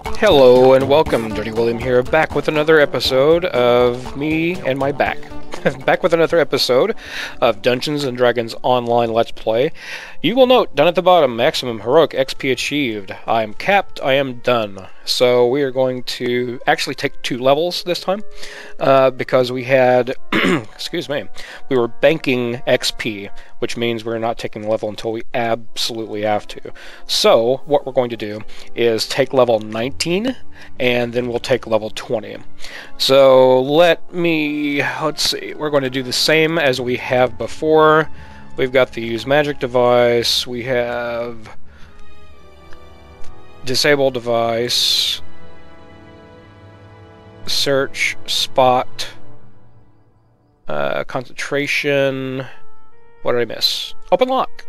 Hello and welcome, Dirty William here, back with another episode of me and my back. Back with another episode of Dungeons & Dragons Online Let's Play. You will note, down at the bottom, maximum heroic XP achieved. I am capped, I am done. So we are going to actually take 2 levels this time, because we had, excuse me, we were banking XP, which means we're not taking the level until we absolutely have to. So what we're going to do is take level 19, and then we'll take level 20. So let's see, we're going to do the same as we have before. We've got the use magic device, we have disable device, search, spot, concentration. What did I miss? Open lock.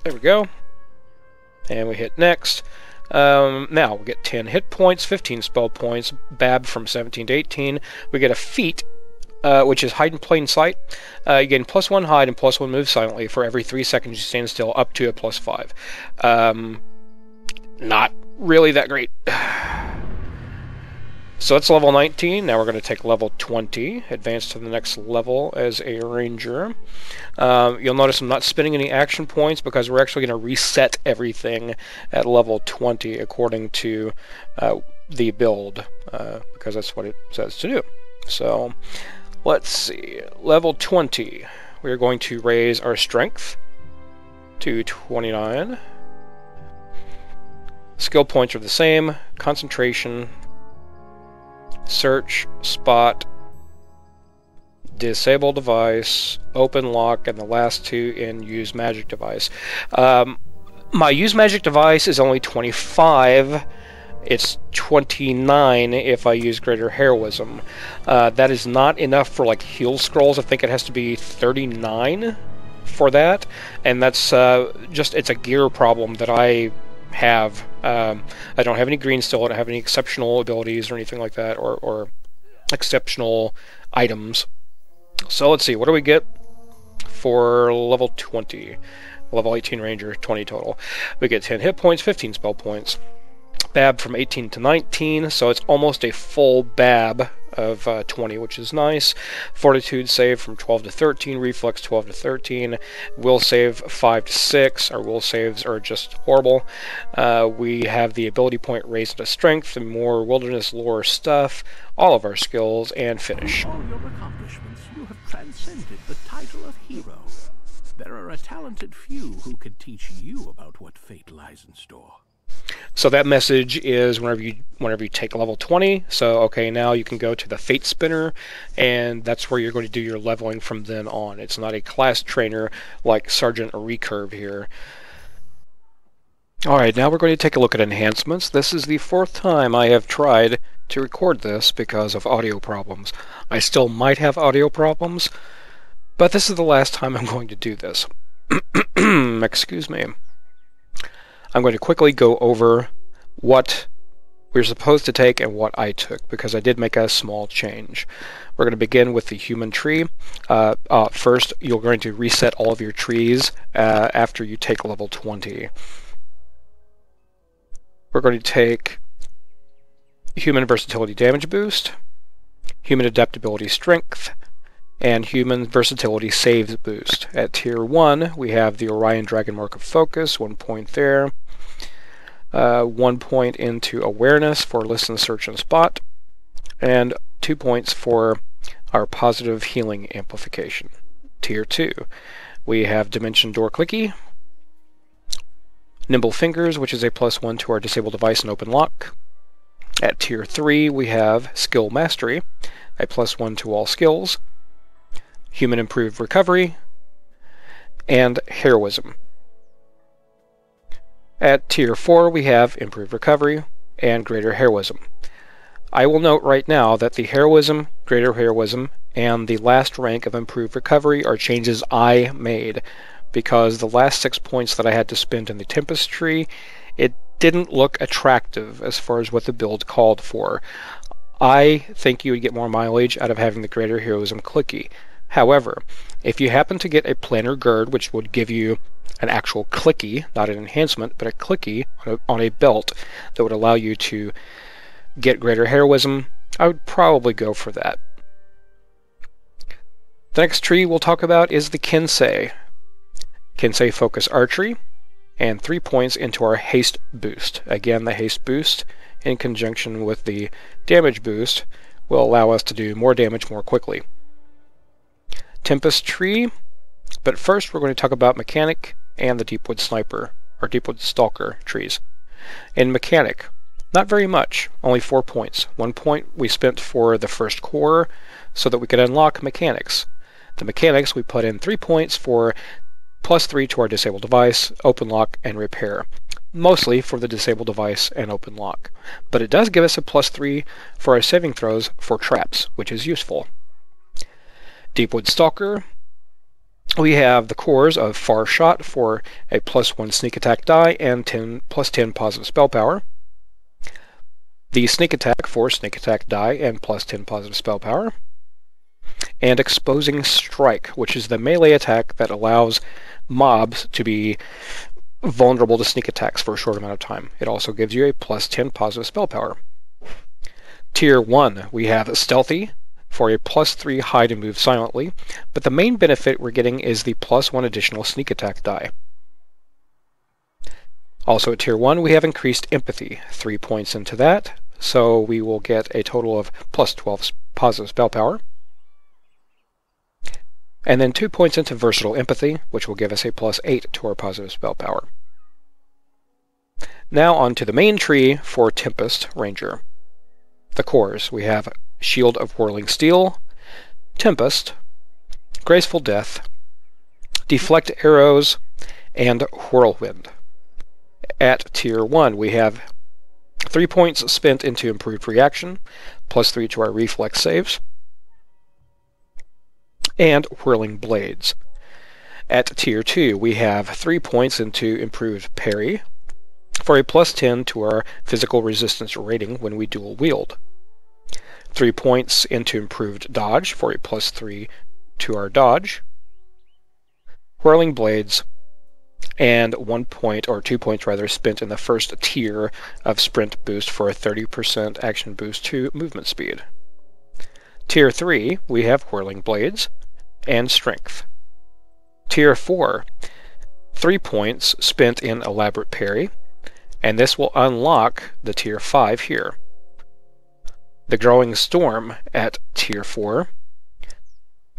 There we go. And we hit next. Now we get 10 hit points, 15 spell points, BAB from 17 to 18. We get a feat, which is hide in plain sight. You gain +1 hide and +1 move silently for every 3 seconds you stand still, up to a +5. Not really that great. So that's level 19. Now we're going to take level 20, advance to the next level as a ranger. You'll notice I'm not spending any action points because we're actually going to reset everything at level 20 according to the build, because that's what it says to do. So let's see, level 20. We're going to raise our strength to 29. Skill points are the same, concentration, search, spot, disable device, open lock, and the last 2 in use magic device. My use magic device is only 25. It's 29 if I use greater heroism. That is not enough for like heal scrolls. I think it has to be 39 for that, and that's it's a gear problem that I have. I don't have any green still. I don't have any exceptional abilities or anything like that, or exceptional items. So let's see, what do we get for level 20? Level 18 ranger, 20 total. We get 10 hit points, 15 spell points. BAB from 18 to 19, so it's almost a full BAB of 20, which is nice. Fortitude save from 12 to 13, reflex 12 to 13, will save 5 to 6. Our will saves are just horrible. We have the ability point raised to strength, and more wilderness lore stuff, all of our skills, and finish. All your accomplishments, you have transcended the title of hero. There are a talented few who could teach you about what fate lies in store. So that message is whenever you take level 20, so okay, now you can go to the Fate Spinner, and that's where you're going to do your leveling from then on. It's not a class trainer like Sergeant Recurve here. Alright, now we're going to take a look at enhancements. This is the 4th time I have tried to record this because of audio problems. I still might have audio problems, but this is the last time I'm going to do this. Excuse me. I'm going to quickly go over what we're supposed to take and what I took, because I did make a small change. We're going to begin with the human tree. First, you're going to reset all of your trees after you take level 20. We're going to take human versatility damage boost, human adaptability strength, and human versatility saves boost. At tier 1, we have the Orion Dragonmark of Focus, 1 point there. 1 point into awareness for listen, search, and spot, and 2 points for our positive healing amplification. Tier 2, we have Dimension Door Clicky, Nimble Fingers, which is a +1 to our disable device and open lock. At tier 3, we have Skill Mastery, a +1 to all skills, Human Improved Recovery, and Heroism. At tier 4, we have Improved Recovery and Greater Heroism. I will note right now that the Heroism, Greater Heroism, and the last rank of Improved Recovery are changes I made, because the last 6 points that I had to spend in the Tempest tree, it didn't look attractive as far as what the build called for. I think you would get more mileage out of having the Greater Heroism clicky. However, if you happen to get a planar gird, which would give you an actual clicky, not an enhancement, but a clicky on a belt that would allow you to get greater heroism, I would probably go for that. The next tree we'll talk about is the Kensei. Kensei Focus Archery, and 3 points into our haste boost. Again, the haste boost, in conjunction with the damage boost, will allow us to do more damage more quickly. Tempest Tree, but first we're going to talk about Mechanic and the Deepwood Sniper, or Deepwood Stalker trees. In Mechanic, not very much, only 4 points. 1 point we spent for the first core so that we could unlock Mechanics. The Mechanics we put in 3 points for +3 to our disabled device, open lock, and repair. Mostly for the disabled device and open lock. But it does give us a +3 for our saving throws for traps, which is useful. Deepwood Stalker, we have the cores of Far Shot for a +1 sneak attack die and +10 positive spell power. The Sneak Attack for sneak attack die and +10 positive spell power. And Exposing Strike, which is the melee attack that allows mobs to be vulnerable to sneak attacks for a short amount of time. It also gives you a +10 positive spell power. Tier 1, we have Stealthy for a +3 hide and move silently, but the main benefit we're getting is the +1 additional sneak attack die. Also at Tier 1, we have increased Empathy, 3 points into that, so we will get a total of +12 positive spell power. And then 2 points into Versatile Empathy, which will give us a +8 to our positive spell power. Now on to the main tree for Tempest Ranger. The cores, we have Shield of Whirling Steel, Tempest, Graceful Death, Deflect Arrows, and Whirlwind. At Tier 1, we have 3 points spent into Improved Reaction, +3 to our Reflex saves, and Whirling Blades. At Tier 2, we have 3 points into Improved Parry, for a +10 to our Physical Resistance rating when we dual wield. 3 points into Improved Dodge, for a +3 to our dodge. Whirling Blades, and 1 point, or 2 points rather, spent in the first tier of Sprint Boost for a 30% action boost to movement speed. Tier 3, we have Whirling Blades and Strength. Tier 4, 3 points spent in Elaborate Parry, and this will unlock the Tier 5 here. The Growing Storm at Tier 4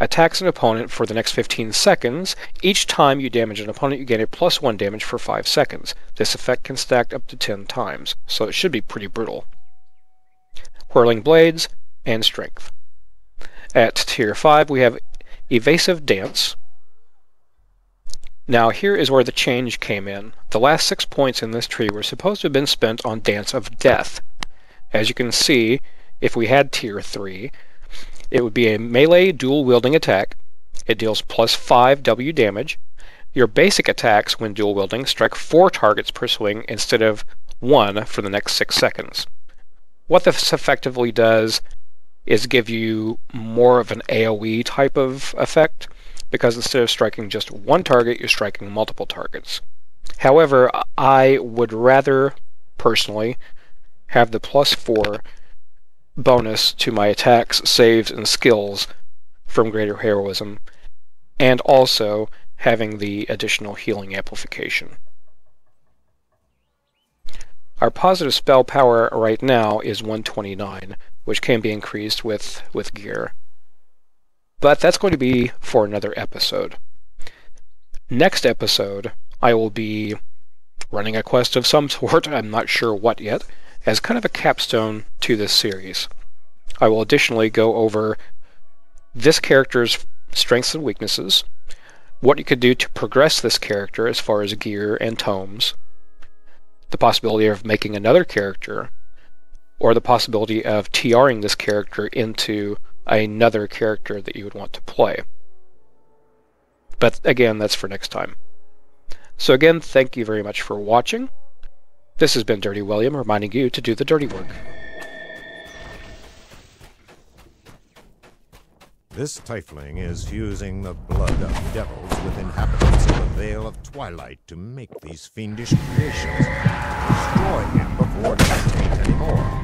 attacks an opponent for the next 15 seconds. Each time you damage an opponent, you gain a +1 damage for 5 seconds. This effect can stack up to 10 times, so it should be pretty brutal. Whirling Blades and Strength. At Tier 5, we have Evasive Dance. Now here is where the change came in. The last 6 points in this tree were supposed to have been spent on Dance of Death. As you can see, if we had Tier 3, it would be a melee dual-wielding attack. It deals +5 W damage. Your basic attacks, when dual-wielding, strike 4 targets per swing instead of 1 for the next 6 seconds. What this effectively does is give you more of an AoE type of effect, because instead of striking just 1 target, you're striking multiple targets. However, I would rather, personally, have the +4 bonus to my attacks, saves, and skills from Greater Heroism, and also having the additional healing amplification. Our positive spell power right now is 129, which can be increased with gear. But that's going to be for another episode. Next episode, I will be running a quest of some sort, I'm not sure what yet, as kind of a capstone to this series. I will additionally go over this character's strengths and weaknesses, what you could do to progress this character as far as gear and tomes, the possibility of making another character, or the possibility of TRing this character into another character that you would want to play. But again, that's for next time. So again, thank you very much for watching. This has been Dirty William, reminding you to do the dirty work. This tiefling is fusing the blood of devils with inhabitants of the Vale of Twilight to make these fiendish creations. Destroy him before he can take any more.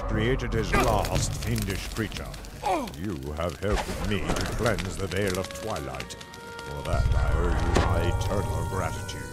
Created his last fiendish creature. You have helped me to cleanse the Vale of Twilight. For that I owe you my eternal gratitude.